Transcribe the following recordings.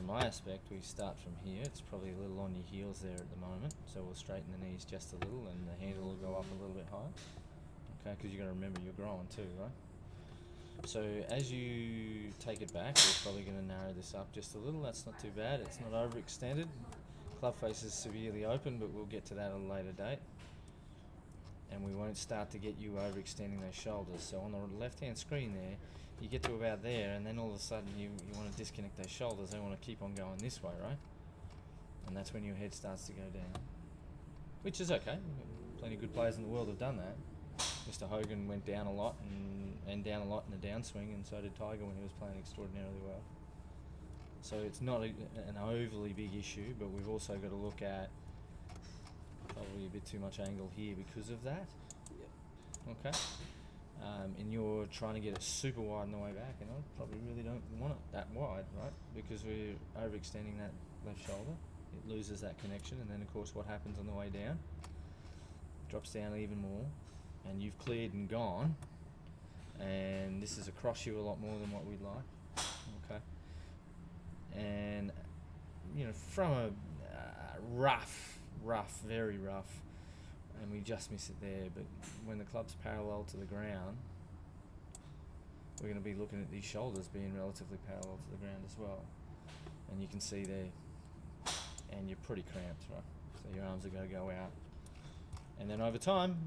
from my aspect, we start from here. It's probably a little on your heels there at the moment, so we'll straighten the knees just a little, and the handle will go up a little bit higher. Okay, because you've got to remember you're growing too, right? So as you take it back, we're probably going to narrow this up just a little. That's not too bad. It's not overextended. Club face is severely open, but we'll get to that at a later date. And we won't start to get you overextending those shoulders. So on the left-hand screen there, you get to about there, and then all of a sudden you want to disconnect those shoulders. They want to keep on going this way, right? And that's when your head starts to go down, which is okay. Plenty of good players in the world have done that. Mr. Hogan went down a lot and down a lot in the downswing, and so did Tiger when he was playing extraordinarily well. So it's not an overly big issue, but we've also got to look at probably a bit too much angle here because of that. Yep. Okay. And you're trying to get it super wide on the way back, and I probably really don't want it that wide, right? Because we're overextending that left shoulder. It loses that connection, and then of course what happens on the way down? Drops down even more, and you've cleared and gone, and this is across you a lot more than what we'd like. Okay. And you know, from a rough, very rough, and we just miss it there, but when the club's parallel to the ground, we're going to be looking at these shoulders being relatively parallel to the ground as well. And you can see there, and you're pretty cramped, right? So your arms are going to go out. And then over time,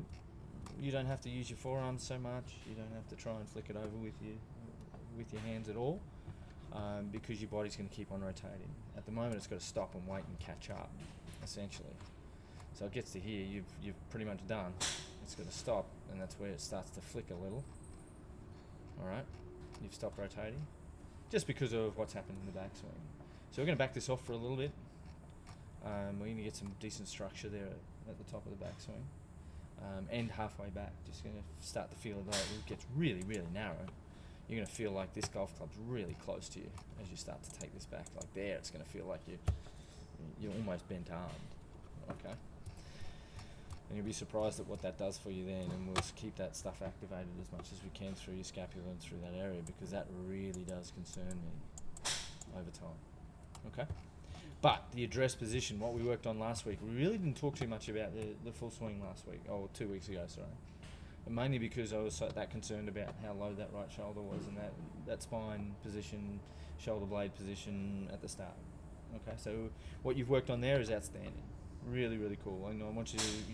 you don't have to use your forearms so much. You don't have to try and flick it over with your hands at all, because your body's going to keep on rotating. At the moment, it's got to stop and wait and catch up, essentially. So it gets to here, you've pretty much done. It's got to stop, and that's where it starts to flick a little. All right, you've stopped rotating, just because of what's happened in the backswing. So we're going to back this off for a little bit. We're going to get some decent structure there at the top of the backswing, and halfway back. Just going to start to feel it. It gets really, really narrow. You're going to feel like this golf club's really close to you as you start to take this back. Like there, it's going to feel like you're almost bent armed. Okay. And you'll be surprised at what that does for you then, and we'll keep that stuff activated as much as we can through your scapula and through that area, because that really does concern me over time. Okay? But the address position, what we worked on last week, we really didn't talk too much about the full swing last week, or 2 weeks ago, sorry. And mainly because I was that concerned about how low that right shoulder was, and that spine position, shoulder blade position at the start. Okay, so what you've worked on there is outstanding. Really, really cool. And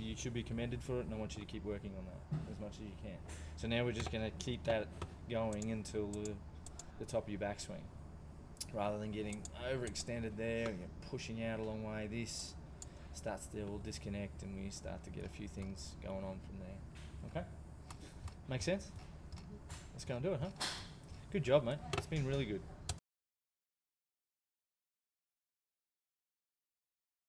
you should be commended for it, and I want you to keep working on that as much as you can. So now we're just going to keep that going until the top of your backswing, rather than getting overextended there and you're pushing out a long way. This starts to all disconnect, and we start to get a few things going on from there. Okay? Make sense? Let's go and do it, huh? Good job, mate. It's been really good.